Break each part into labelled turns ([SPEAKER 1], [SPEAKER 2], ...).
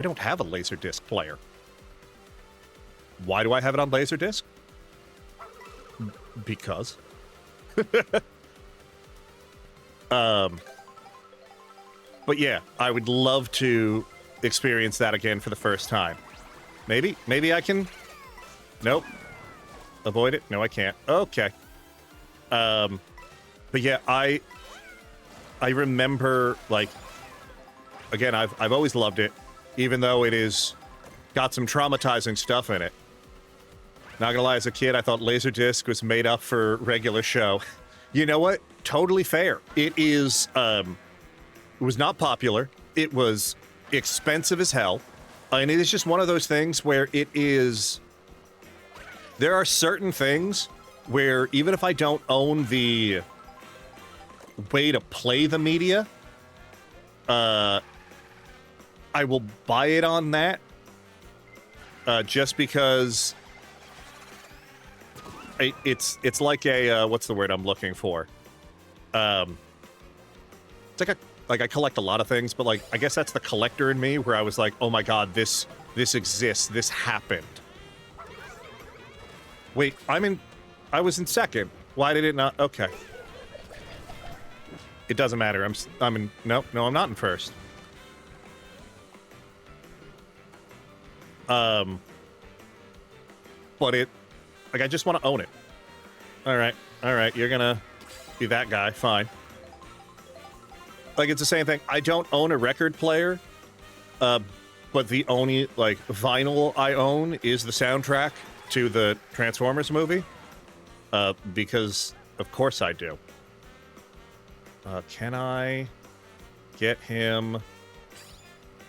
[SPEAKER 1] I don't have a Laserdisc player. Why do I have it on Laserdisc? Because. But yeah, I would love to experience that again for the first time. Maybe I can... Nope. Avoid it? No, I can't. Okay. But yeah, I remember, like, again, I've always loved it, even though it is got some traumatizing stuff in it. Not gonna lie, as a kid, I thought Laserdisc was made up for regular show. You know what? Totally fair. It is, it was not popular. It was expensive as hell. And it is just one of those things where it is... There are certain things where even if I don't own the way to play the media, I will buy it on that just because it's like a what's the word I'm looking for? It's like I collect a lot of things, but like I guess that's the collector in me where I was like, oh my god, this exists, this happened. Wait, I was in second. Why did it not? Okay. It doesn't matter. I'm in, no, I'm not in first. But like, I just want to own it. All right, you're gonna be that guy, fine. Like, it's the same thing. I don't own a record player, but the only, like, vinyl I own is the soundtrack to the Transformers movie, because of course I do. Can I get him?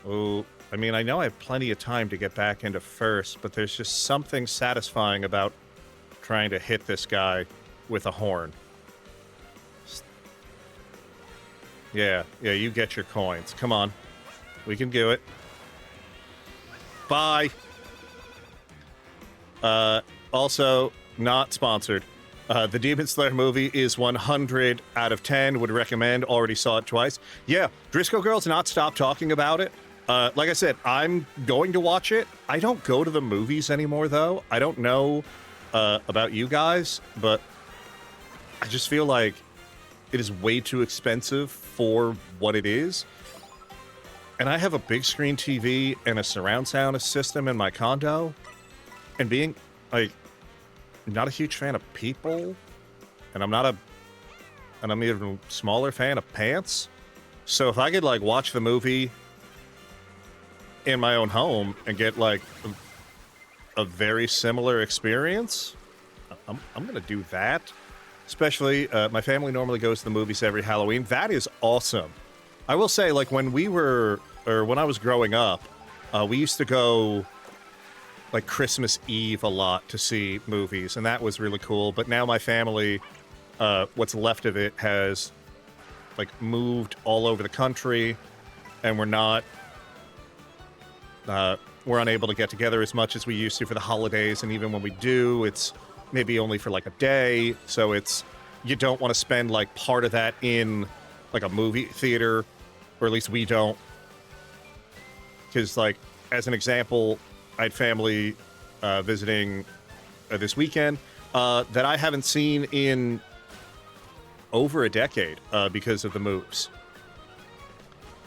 [SPEAKER 1] Oh, I mean, I know I have plenty of time to get back into first, but there's just something satisfying about trying to hit this guy with a horn. Yeah, you get your coins. Come on. We can do it. Bye. Also, not sponsored. The Demon Slayer movie is 100 out of 10. Would recommend. Already saw it twice. Yeah, Driscoll Girls not stop talking about it. Like I said, I'm going to watch it. I don't go to the movies anymore, though. I don't know about you guys, but I just feel like it is way too expensive for what it is. And I have a big screen TV and a surround sound system in my condo. And being, like, not a huge fan of people, and I'm even a smaller fan of pants. So if I could, like, watch the movie in my own home and get, like, a very similar experience, I'm gonna do that. Especially, my family normally goes to the movies every Halloween. That is awesome. I will say, like, when I was growing up, we used to go, like, Christmas Eve a lot to see movies, and that was really cool. But now my family, what's left of it, has, like, moved all over the country, and we're unable to get together as much as we used to for the holidays, and even when we do, it's maybe only for, like, a day, so you don't want to spend, like, part of that in, like, a movie theater, or at least we don't. Because, like, as an example, I had family visiting this weekend that I haven't seen in over a decade because of the moves.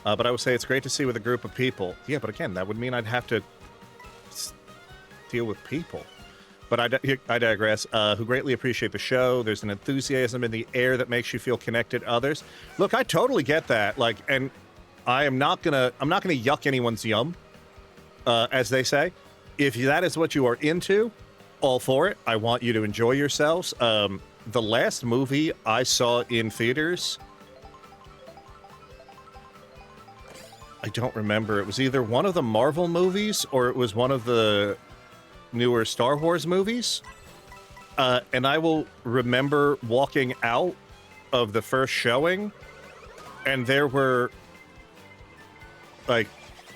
[SPEAKER 1] But I would say it's great to see with a group of people. Yeah, but again, that would mean I'd have to deal with people. But I digress. Who greatly appreciate the show. There's an enthusiasm in the air that makes you feel connected to others. Look, I totally get that. Like, and I'm not gonna yuck anyone's yum, as they say. If that is what you are into, all for it. I want you to enjoy yourselves. The last movie I saw in theaters, I don't remember. It was either one of the Marvel movies or it was one of the newer Star Wars movies. And I will remember walking out of the first showing, and there were, like,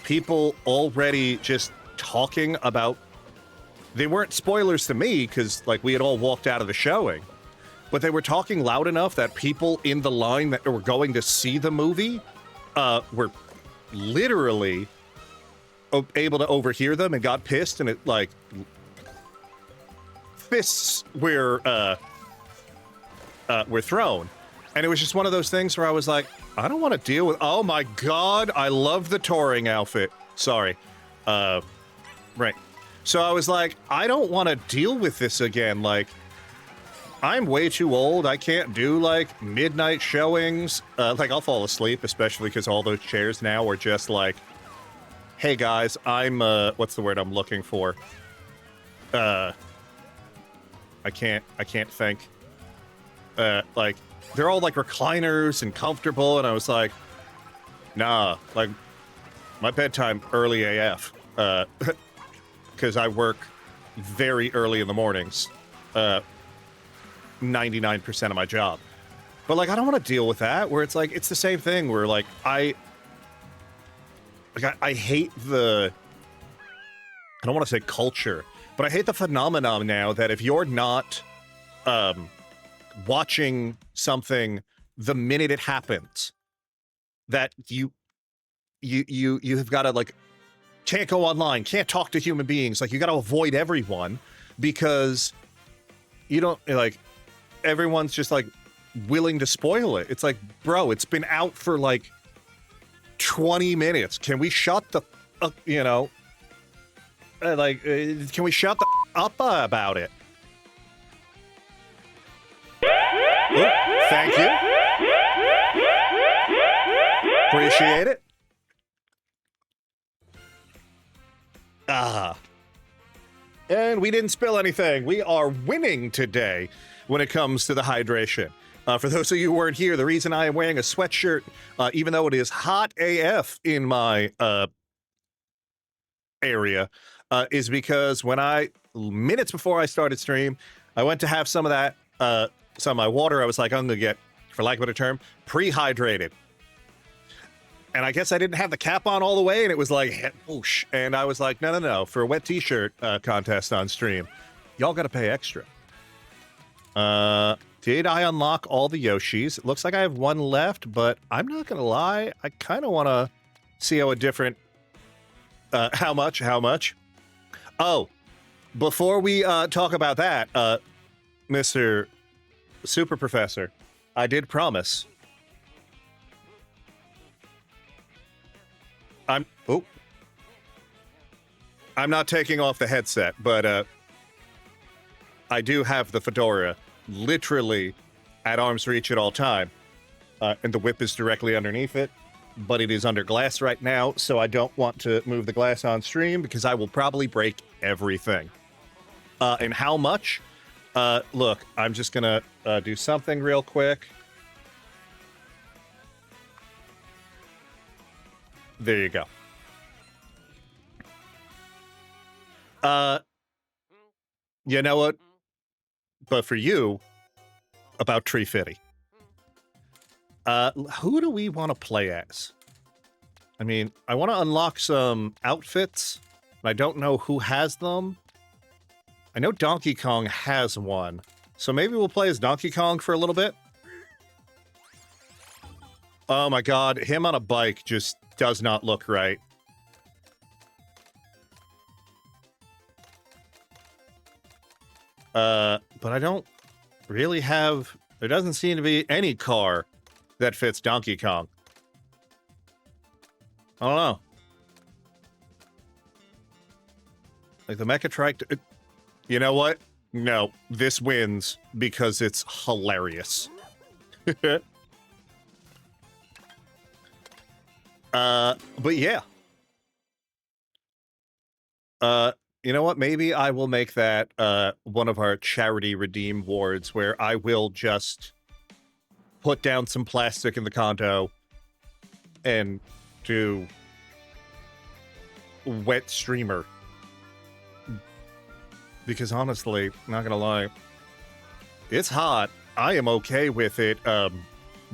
[SPEAKER 1] people already just talking about... They weren't spoilers to me, because, like, we had all walked out of the showing. But they were talking loud enough that people in the line that were going to see the movie were literally able to overhear them and got pissed, and it like fists were thrown, and it was just one of those things where I was like, I don't want to deal with. Oh my god, I love the touring outfit. Sorry, right. So I was like, I don't want to deal with this again. Like, I'm way too old. I can't do like midnight showings. Like, I'll fall asleep, especially because all those chairs now are just like, hey guys, I'm what's the word I'm looking for? I can't think. Like, they're all like recliners and comfortable, and I was like, nah, like my bedtime early AF. Because I work very early in the mornings. 99% of my job. But like, I don't want to deal with that, where it's like, it's the same thing where like, I hate the, I don't want to say culture, but I hate the phenomenon now that if you're not watching something the minute it happens, that you have got to like, can't go online, can't talk to human beings, like you got to avoid everyone because you don't, like, everyone's just like willing to spoil it. It's like, bro, it's been out for like 20 minutes. Can we shut the you know, can we shut the up about it? Oh, thank you. Appreciate it. And we didn't spill anything. We are winning today when it comes to the hydration. For those of you who weren't here, the reason I am wearing a sweatshirt, even though it is hot AF in my area, is because when minutes before I started stream, I went to have some of that, some of my water. I was like, I'm gonna get, for lack of a better term, pre-hydrated. And I guess I didn't have the cap on all the way, and it was like, whoosh. And I was like, no. For a wet t-shirt contest on stream, y'all got to pay extra. Did I unlock all the Yoshis? It looks like I have one left, but I'm not going to lie. I kind of want to see how a different... how much? Oh, before we talk about that, Mr. Super Professor, I did promise... I'm not taking off the headset, but I do have the fedora literally at arm's reach at all time, and the whip is directly underneath it, but it is under glass right now, so I don't want to move the glass on stream because I will probably break everything. And how much? Look, I'm just gonna do something real quick. There you go. You know what? But for you, about Tree Fitty. Who do we want to play as? I mean, I want to unlock some outfits, and I don't know who has them. I know Donkey Kong has one, so maybe we'll play as Donkey Kong for a little bit. Oh my god, him on a bike just does not look right. But I don't really have... There doesn't seem to be any car that fits Donkey Kong. I don't know. Like the Mecha Trike... You know what? No, this wins because it's hilarious. But yeah. You know what? Maybe I will make that one of our charity redeem wards where I will just put down some plastic in the condo and do wet streamer. Because honestly, not gonna lie, it's hot. I am okay with it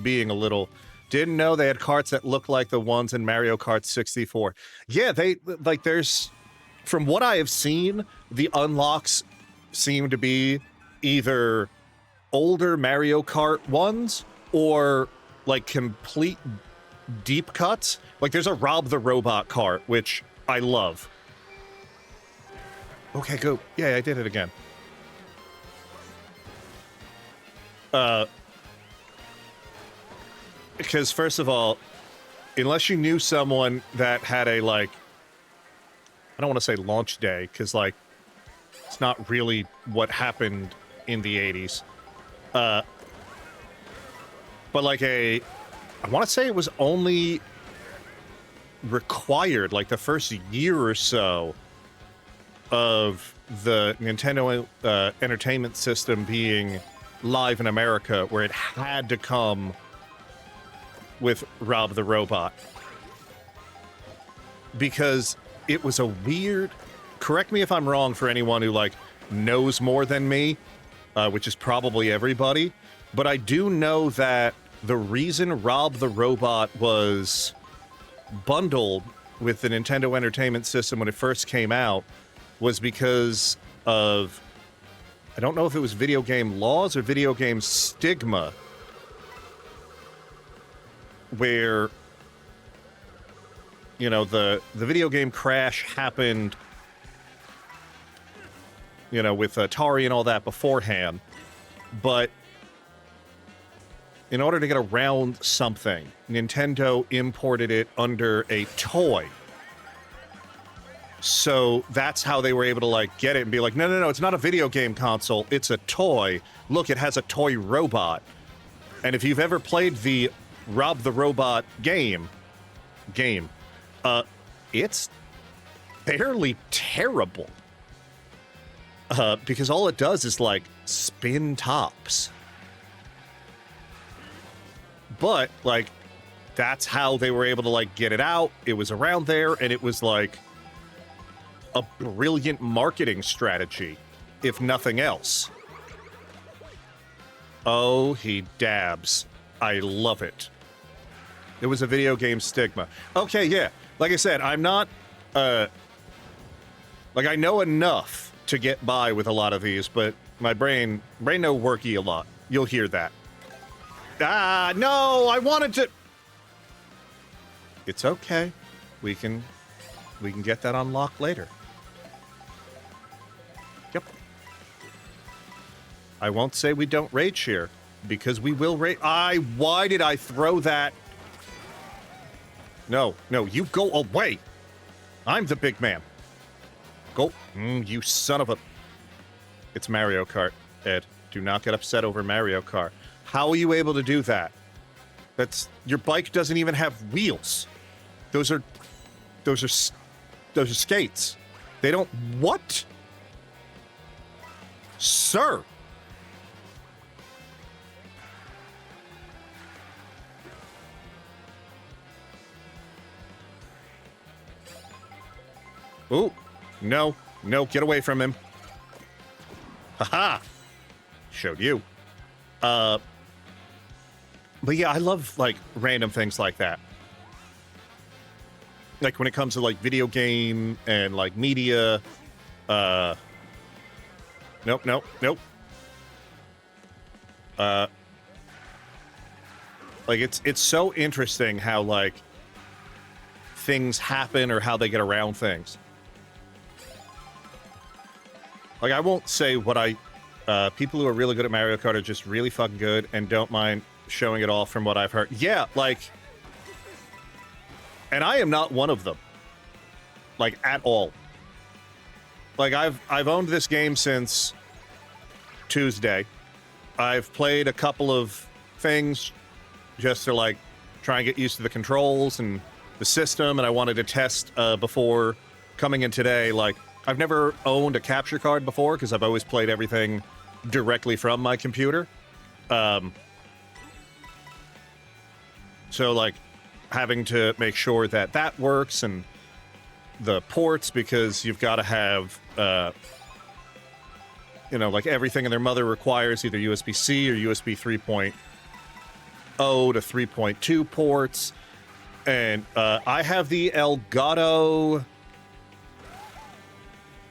[SPEAKER 1] being a little... Didn't know they had carts that look like the ones in Mario Kart 64. Yeah, they, like, there's... From what I have seen, the unlocks seem to be either older Mario Kart ones or, like, complete deep cuts. Like, there's a Rob the Robot cart, which I love. Okay, go. Yeah, I did it again. Because first of all, unless you knew someone that had a, like, I don't want to say launch day, because, like, it's not really what happened in the 80s. But, like, I want to say it was only required, like, the first year or so of the Nintendo Entertainment System being live in America, where it had to come with Rob the Robot. Because it was a weird... Correct me if I'm wrong for anyone who, like, knows more than me, which is probably everybody, but I do know that the reason Rob the Robot was bundled with the Nintendo Entertainment System when it first came out was because of... I don't know if it was video game laws or video game stigma, where, you know, the video game crash happened, you know, with Atari and all that beforehand, but in order to get around something, Nintendo imported it under a toy. So that's how they were able to, like, get it and be like, no, no, no, it's not a video game console, it's a toy. Look, it has a toy robot. And if you've ever played the Rob the Robot game, it's fairly terrible. Because all it does is, like, spin tops. But, like, that's how they were able to, like, get it out. It was around there, and it was, like, a brilliant marketing strategy, if nothing else. Oh, he dabs. I love it. It was a video game stigma. Okay, yeah. Like I said, I'm not, like, I know enough to get by with a lot of these, but my brain no worky a lot. You'll hear that. Ah, no, I wanted to... It's okay. We can get that unlocked later. Yep. I won't say we don't rage share, because we will rage... Why did I throw that? No, no, you go away. I'm the big man. Go. You son of a... It's Mario Kart, Ed. Do not get upset over Mario Kart. How are you able to do that? That's... Your bike doesn't even have wheels. Those are skates. They don't... What? Sir! Ooh. No. No, get away from him. Haha! Showed you. But yeah, I love, like, random things like that. Like, when it comes to, like, video game and, like, media. Nope, nope, nope. Like, it's so interesting how, like, things happen or how they get around things. Like, I won't say what people who are really good at Mario Kart are just really fucking good and don't mind showing it off from what I've heard. Yeah, like... And I am not one of them. Like, at all. Like, I've owned this game since Tuesday. I've played a couple of things just to, like, try and get used to the controls and the system, and I wanted to test before coming in today. Like, I've never owned a capture card before, because I've always played everything directly from my computer. So, like, having to make sure that that works, and the ports, because you've got to have, you know, like, everything in their mother requires either USB-C or USB 3.0 to 3.2 ports. And I have the Elgato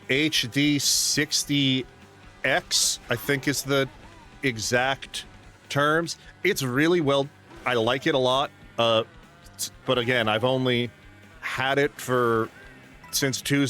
[SPEAKER 1] HD60X, I think is the exact terms. It's really well... I like it a lot. But again, I've only had it for since Tuesday